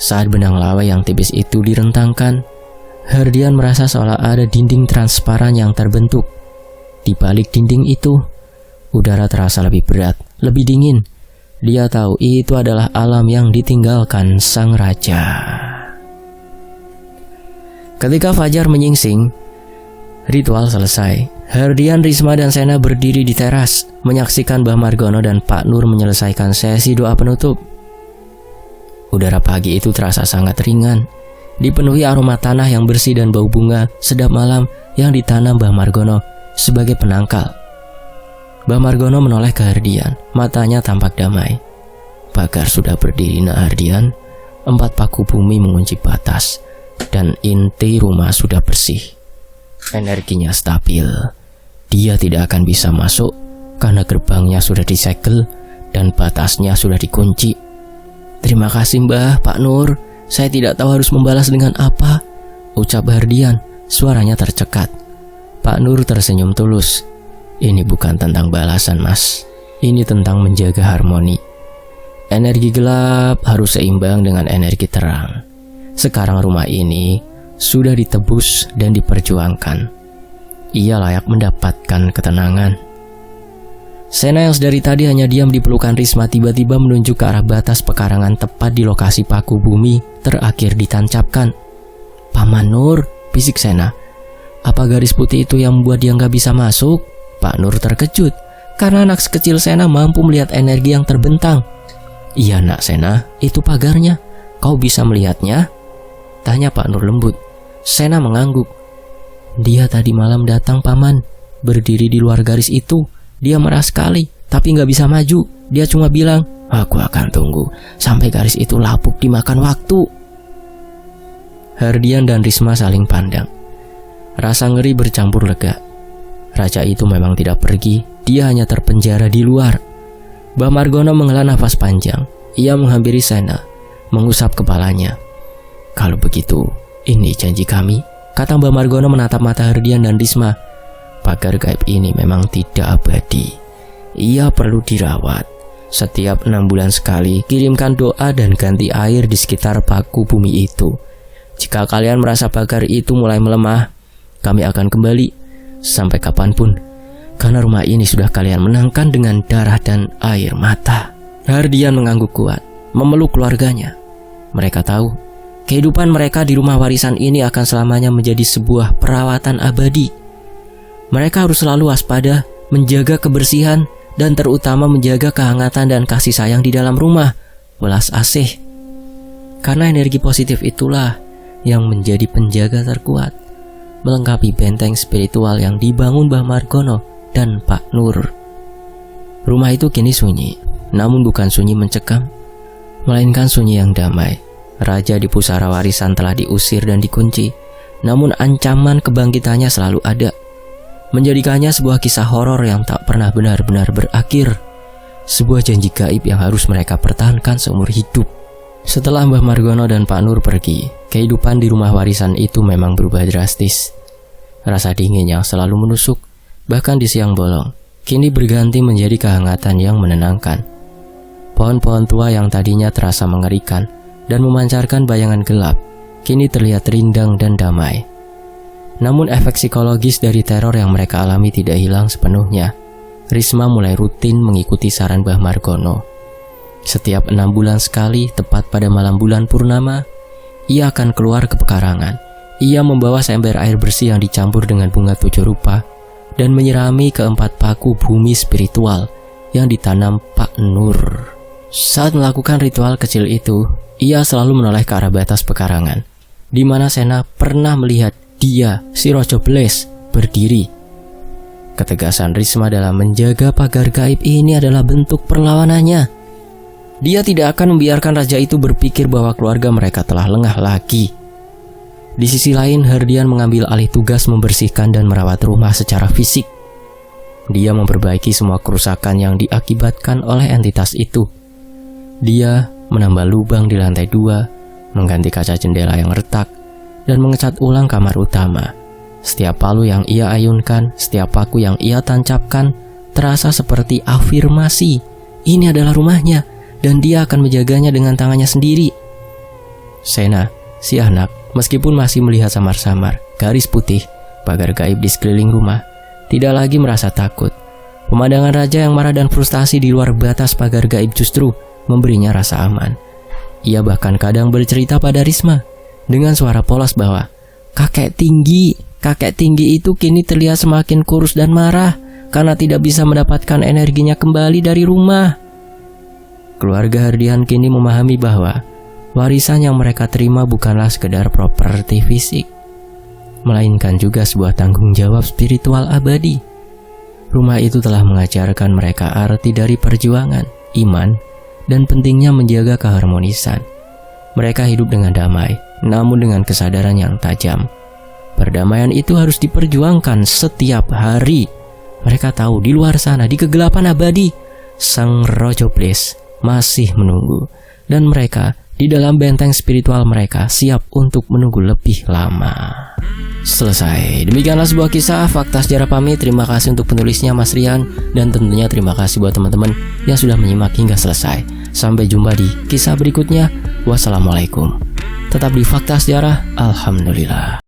Saat benang lawe yang tipis itu direntangkan, Hardian merasa seolah ada dinding transparan yang terbentuk. Di balik dinding itu, udara terasa lebih berat, lebih dingin. Dia tahu itu adalah alam yang ditinggalkan sang raja. Ketika fajar menyingsing, ritual selesai. Hardian, Risma, dan Sena berdiri di teras, menyaksikan Mbah Margono dan Pak Nur menyelesaikan sesi doa penutup. Udara pagi itu terasa sangat ringan, dipenuhi aroma tanah yang bersih dan bau bunga sedap malam yang ditanam Mbah Margono sebagai penangkal. Mbah Margono menoleh ke Hardian, matanya tampak damai. Pagar sudah berdiri, Nak Hardian. 4 paku bumi mengunci batas, dan inti rumah sudah bersih. Energinya stabil. Dia tidak akan bisa masuk karena gerbangnya sudah disegel dan batasnya sudah dikunci. Terima kasih Mbah, Pak Nur. Saya tidak tahu harus membalas dengan apa, ucap Hardian, suaranya tercekat. Pak Nur tersenyum tulus. Ini bukan tentang balasan, Mas. Ini tentang menjaga harmoni. Energi gelap harus seimbang dengan energi terang. Sekarang rumah ini sudah ditebus dan diperjuangkan. Ia layak mendapatkan ketenangan. Sena yang sedari tadi hanya diam di pelukan Risma tiba-tiba menunjuk ke arah batas pekarangan tepat di lokasi paku bumi terakhir ditancapkan. Paman Nur, bisik Sena. Apa garis putih itu yang membuat dia nggak bisa masuk? Pak Nur terkejut karena anak sekecil Sena mampu melihat energi yang terbentang. Iya nak Sena, itu pagarnya. Kau bisa melihatnya? Tanya Pak Nur lembut. Sena mengangguk. Dia tadi malam datang paman, berdiri di luar garis itu. Dia marah sekali, tapi nggak bisa maju. Dia cuma bilang, aku akan tunggu sampai garis itu lapuk dimakan waktu. Hardian dan Risma saling pandang. Rasa ngeri bercampur lega. Raja itu memang tidak pergi, dia hanya terpenjara di luar. Mbah Margono menghela nafas panjang. Ia menghampiri Sena, mengusap kepalanya. Kalau begitu, ini janji kami, kata Mbah Margono menatap mata Hardian dan Risma. Pagar gaib ini memang tidak abadi. Ia perlu dirawat. Setiap 6 bulan sekali, kirimkan doa dan ganti air di sekitar paku bumi itu. Jika kalian merasa pagar itu mulai melemah, kami akan kembali sampai kapanpun, karena rumah ini sudah kalian menangkan dengan darah dan air mata. Hardian mengangguk kuat, memeluk keluarganya. Mereka tahu kehidupan mereka di rumah warisan ini akan selamanya menjadi sebuah perawatan abadi. Mereka harus selalu waspada, menjaga kebersihan, dan terutama menjaga kehangatan dan kasih sayang di dalam rumah, welas asih. Karena energi positif itulah yang menjadi penjaga terkuat, melengkapi benteng spiritual yang dibangun Mbah Margono dan Pak Nur. Rumah itu kini sunyi, namun bukan sunyi mencekam, melainkan sunyi yang damai. Raja di pusara warisan telah diusir dan dikunci, namun ancaman kebangkitannya selalu ada, menjadikannya sebuah kisah horor yang tak pernah benar-benar berakhir. Sebuah janji gaib yang harus mereka pertahankan seumur hidup. Setelah Mbah Margono dan Pak Nur pergi, kehidupan di rumah warisan itu memang berubah drastis. Rasa dingin yang selalu menusuk, bahkan di siang bolong, kini berganti menjadi kehangatan yang menenangkan. Pohon-pohon tua yang tadinya terasa mengerikan dan memancarkan bayangan gelap, kini terlihat rindang dan damai. Namun efek psikologis dari teror yang mereka alami tidak hilang sepenuhnya. Risma mulai rutin mengikuti saran Mbah Margono. Setiap 6 bulan sekali, tepat pada malam bulan purnama, ia akan keluar ke pekarangan. Ia membawa seember air bersih yang dicampur dengan bunga 7 rupa dan menyirami keempat paku bumi spiritual yang ditanam Pak Nur. Saat melakukan ritual kecil itu, ia selalu menoleh ke arah batas pekarangan, di mana Sena pernah melihat dia, si Rojo Bles, berdiri. Ketegasan Risma dalam menjaga pagar gaib ini adalah bentuk perlawanannya. Dia tidak akan membiarkan raja itu berpikir bahwa keluarga mereka telah lengah lagi. Di sisi lain, Herdian mengambil alih tugas membersihkan dan merawat rumah secara fisik. Dia memperbaiki semua kerusakan yang diakibatkan oleh entitas itu. Dia menambah lubang di lantai 2, mengganti kaca jendela yang retak, dan mengecat ulang kamar utama. Setiap palu yang ia ayunkan, setiap paku yang ia tancapkan, terasa seperti afirmasi. Ini adalah rumahnya, dan dia akan menjaganya dengan tangannya sendiri. Sena, si anak, meskipun masih melihat samar-samar garis putih pagar gaib di sekeliling rumah, tidak lagi merasa takut. Pemandangan raja yang marah dan frustasi di luar batas pagar gaib justru memberinya rasa aman. Ia bahkan kadang bercerita pada Risma dengan suara polos bahwa kakek tinggi itu kini terlihat semakin kurus dan marah karena tidak bisa mendapatkan energinya kembali dari rumah. Keluarga Herdian kini memahami bahwa warisan yang mereka terima bukanlah sekedar properti fisik, melainkan juga sebuah tanggung jawab spiritual abadi. Rumah itu telah mengajarkan mereka arti dari perjuangan, iman, dan pentingnya menjaga keharmonisan. Mereka hidup dengan damai, namun dengan kesadaran yang tajam. Perdamaian itu harus diperjuangkan setiap hari. Mereka tahu di luar sana, di kegelapan abadi, Sang Rojo Bles masih menunggu. Dan mereka, di dalam benteng spiritual mereka, siap untuk menunggu lebih lama. Selesai. Demikianlah sebuah kisah fakta sejarah pamit. Terima kasih untuk penulisnya Mas Rian. Dan tentunya terima kasih buat teman-teman yang sudah menyimak hingga selesai. Sampai jumpa di kisah berikutnya. Wassalamualaikum. Tetap di Fakta Sejarah. Alhamdulillah.